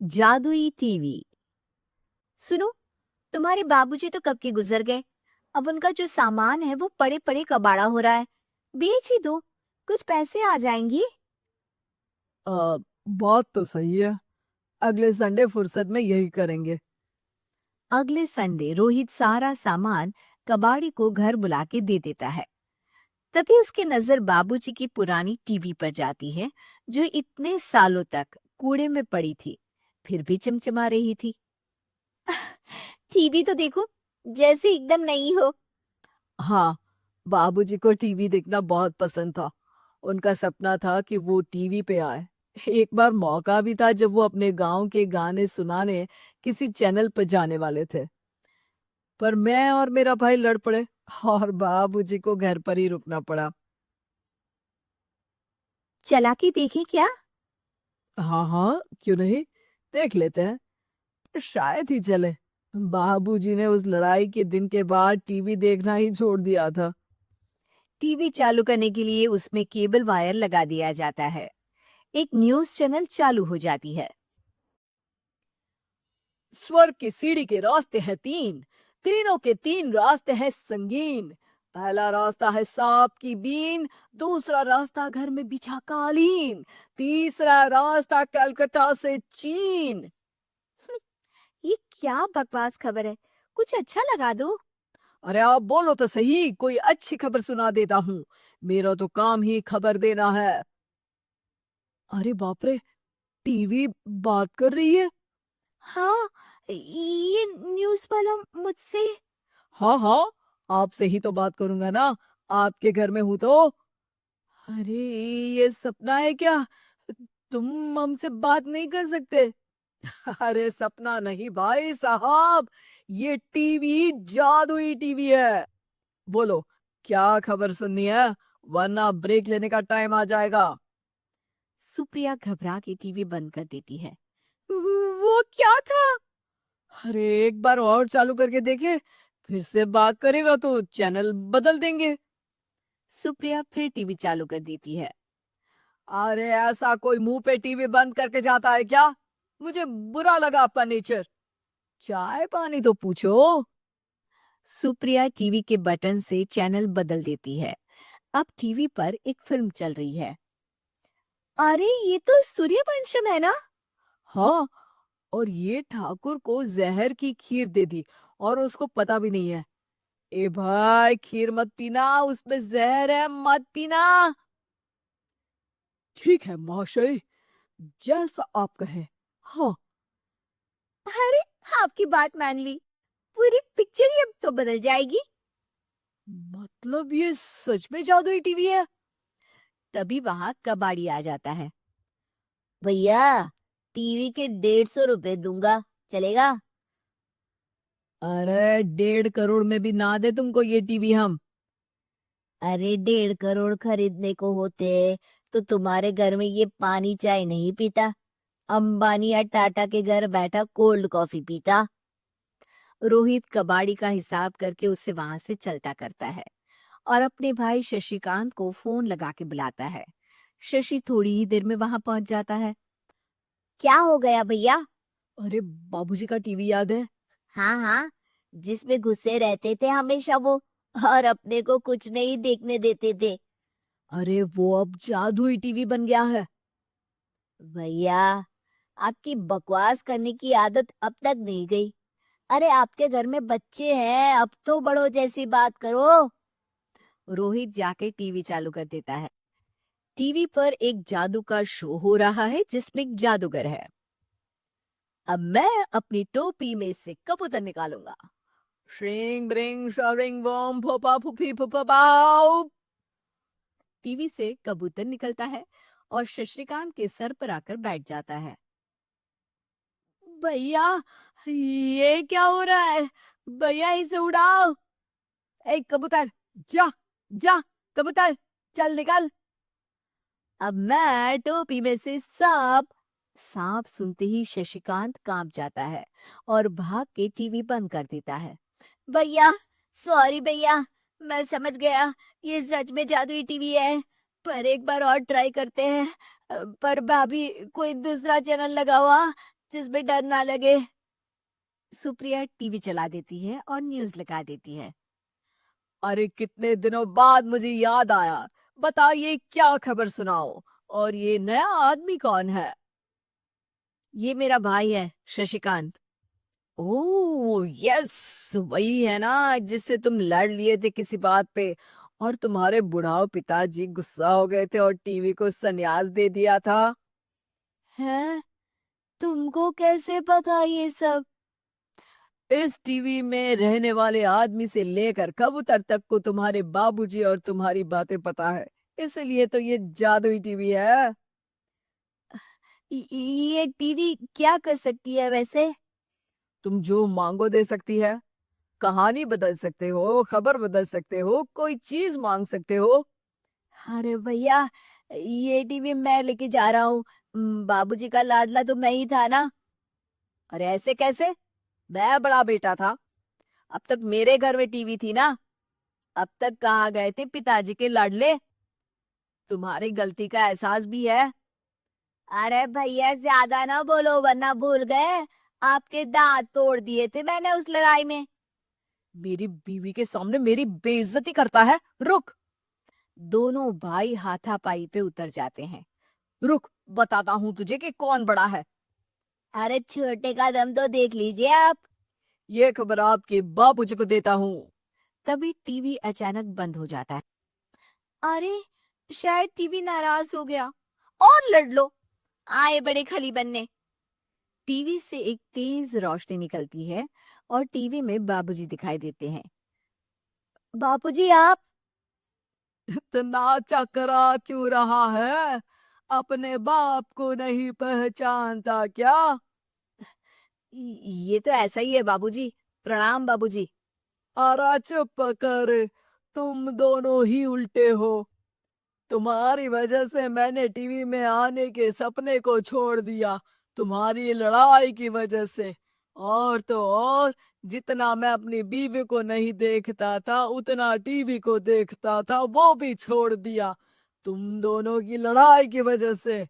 जादुई टीवी। सुनो, तुम्हारे बाबूजी तो कब के गुजर गए। अब उनका जो सामान है वो पड़े पड़े कबाड़ा हो रहा है। बेच ही दो, कुछ पैसे आ जाएंगी। बात तो सही है। अगले संडे फुर्सत में यही करेंगे। अगले संडे रोहित सारा सामान कबाड़ी को घर बुला के दे देता है। तभी उसकी नजर बाबूजी की पुरानी टीवी पर जाती है, जो इतने सालों तक कूड़े में पड़ी थी, फिर भी चमचमा रही थी। टीवी तो देखो, जैसे एकदम नई हो। हाँ, बाबूजी को टीवी देखना बहुत पसंद था। उनका सपना था कि वो टीवी पे आए। एक बार मौका भी था जब वो अपने गांव के गाने सुनाने किसी चैनल पर जाने वाले थे। पर मैं और मेरा भाई लड़ पड़े और बाबूजी को घर पर ही रुकना पड़ा। चला के देखें क्या? हाँ हाँ, क्यों नहीं, देख लेते हैं। शायद ही चले। बाबूजी ने उस लड़ाई के दिन के बाद टीवी देखना ही छोड़ दिया था। टीवी चालू करने के लिए उसमें केबल वायर लगा दिया जाता है। एक न्यूज़ चैनल चालू हो जाती है। स्वर्ग की सीढ़ी के रास्ते हैं तीन, तीनों के तीन रास्ते हैं संगीन। पहला रास्ता है सांप की बीन, दूसरा रास्ता घर में बिछा कालीन, तीसरा रास्ता कलकत्ता से चीन। ये क्या बकवास खबर है, कुछ अच्छा लगा दो। अरे आप बोलो तो सही, कोई अच्छी खबर सुना देता हूँ। मेरा तो काम ही खबर देना है। अरे बाप रे, टीवी बात कर रही है। हाँ, ये न्यूज़ वाला मुझसे। हाँ हाँ, आपसे ही तो बात करूंगा ना, आपके घर में हूं तो। अरे ये सपना है क्या? तुम हमसे बात नहीं कर सकते? अरे सपना नहीं भाई साहब, ये टीवी जादुई टीवी है। बोलो, क्या खबर सुननी है, वरना ब्रेक लेने का टाइम आ जाएगा। सुप्रिया घबरा के टीवी बंद कर देती है। वो क्या था? अरे एक बार और चालू करके देखे, फिर से बात करेगा तो चैनल बदल देंगे। सुप्रिया फिर टीवी चालू कर देती है। अरे ऐसा कोई मुंह पे टीवी बंद करके जाता है क्या? मुझे बुरा लगा आपका नेचर। चाय पानी तो पूछो। सुप्रिया टीवी के बटन से चैनल बदल देती है। अब टीवी पर एक फिल्म चल रही है। अरे ये तो सूर्यवंशम है ना? हाँ, और ये ठाकुर को जहर की खीर दे दी और उसको पता भी नहीं है। ए भाई, खीर मत पीना, उसमें जहर है, मत पीना। ठीक है महाशय, जैसा आप कहें। हाँ। अरे, आपकी बात मान ली, पूरी पिक्चर ही अब तो बदल जाएगी। मतलब ये सच में जादुई टीवी है? तभी वहां कबाड़ी आ जाता है। भैया, टीवी के 150 रुपए दूंगा, चलेगा? अरे 1.5 करोड़ में भी ना दे तुमको ये टीवी हम। अरे 1.5 करोड़ खरीदने को होते तो तुम्हारे घर में ये पानी चाय नहीं पीता, अंबानी या टाटा के घर बैठा कोल्ड कॉफी पीता। रोहित कबाड़ी का हिसाब करके उसे वहां से चलता करता है और अपने भाई शशिकांत को फोन लगा के बुलाता है। शशि थोड़ी ही देर में वहां पहुंच जाता है। क्या हो गया भैया? अरे बाबूजी का टीवी याद है? हाँ हाँ, जिसमें घुसे रहते थे हमेशा वो, और अपने को कुछ नहीं देखने देते थे। अरे वो अब जादुई टीवी बन गया है। भैया, आपकी बकवास करने की आदत अब तक नहीं गई। अरे आपके घर में बच्चे हैं, अब तो बड़ों जैसी बात करो। रोहित जाके टीवी चालू कर देता है। टीवी पर एक जादू का शो हो रहा है जिसमें एक जादूगर है। अब मैं अपनी टोपी में से कबूतर निकालूंगा। श्रिंग ब्रिंग शरिंग बम फोपा फुफी फुफा पाओ। टीवी से कबूतर निकलता है और शशिकांत के सर पर आकर बैठ जाता है। भैया, ये क्या हो रहा है? भैया इसे उड़ाओ। ए कबूतर, जा जा, कबूतर चल निकल। अब मैं टोपी में से सांप। सांप सुनते ही शशिकांत कांप जाता है और भाग के टीवी बंद कर देता है। भैया, सॉरी भैया, मैं समझ गया ये सच में जादुई टीवी है। पर एक बार और ट्राई करते हैं। पर भाभी, कोई दूसरा चैनल लगाओ। जिसमें डर ना लगे। सुप्रिया टीवी चला देती है और न्यूज लगा देती है। अरे कितने दिनों बाद मुझे याद आया। बताइए क्या खबर सुनाओ। और ये नया आदमी कौन है? ये मेरा भाई है, शशिकांत। ओह यस, वही है ना जिससे तुम लड़ लिए थे किसी बात पे, और तुम्हारे बुढ़ाओ पिताजी गुस्सा हो गए थे और टीवी को संन्यास दे दिया था। हैं? तुमको कैसे पता ये सब? इस टीवी में रहने वाले आदमी से लेकर कबूतर तक को तुम्हारे बाबूजी और तुम्हारी बातें पता है। इसलिए तो ये जादुई टीवी है। ये टीवी क्या कर सकती है वैसे? तुम जो मांगो दे सकती है। कहानी बदल सकते हो, खबर बदल सकते हो, कोई चीज मांग सकते हो। अरे भैया, ये टीवी मैं लेके जा रहा हूँ। बाबूजी का लाडला तो मैं ही था ना। अरे ऐसे कैसे? मैं बड़ा बेटा था। अब तक मेरे घर में टीवी थी ना। अब तक कहाँ गए थे पिताजी के लाडले? तुम्हारी गलती का एहसास भी है। अरे भैया, ज्यादा ना बोलो वरना भूल गए। आपके दांत तोड़ दिए थे मैंने उस लड़ाई में। मेरी बीवी के सामने मेरी बेइज्जती करता है। रुक। दोनों भाई हाथापाई पे उतर जाते हैं। रुक, बताता हूँ तुझे कि कौन बड़ा है। अरे छोटे का दम तो देख लीजिए आप। ये खबर आपके बापूजी को देता हूँ। तभी टीवी अचानक बंद हो जाता है। अरे, शायद टीवी नाराज हो गया। और लड़ लो। आए बड़े खली बनने। टीवी से एक तेज रोशनी निकलती है और टीवी में बाबूजी दिखाई देते हैं। बापूजी आप। इतना चकरा क्यों रहा है? अपने बाप को नहीं पहचानता क्या? ये तो ऐसा ही है बाबूजी। प्रणाम बाबूजी। अरे चुप कर। तुम दोनों ही उल्टे हो। तुम्हारी वजह से मैंने टीवी में आने के सपने को छोड़ दिया। तुम्हारी लड़ाई की वजह से। और तो और, जितना मैं अपनी बीवी को नहीं देखता था उतना टीवी को देखता था, वो भी छोड़ दिया। तुम दोनों की लड़ाई की वजह से।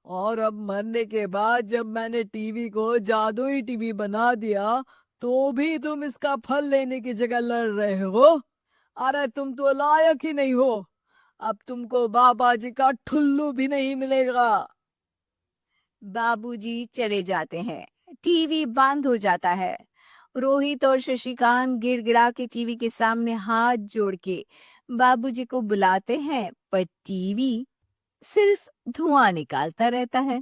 और अब मरने के बाद जब मैंने टीवी को जादुई टीवी बना दिया, तो भी तुम इसका फल लेने की जगह लड़ रहे हो। अरे तुम तो लायक ही नहीं हो। अब तुमको बाबा जी का ठुल्लू भी नहीं मिलेगा। बाबूजी चले जाते हैं। टीवी बंद हो जाता है। रोहित और शशिकांत गिड़गिड़ा के टीवी के सामने हाथ जोड़ के बाबूजी को बुलाते हैं, पर टीवी सिर्फ धुआं निकालता रहता है।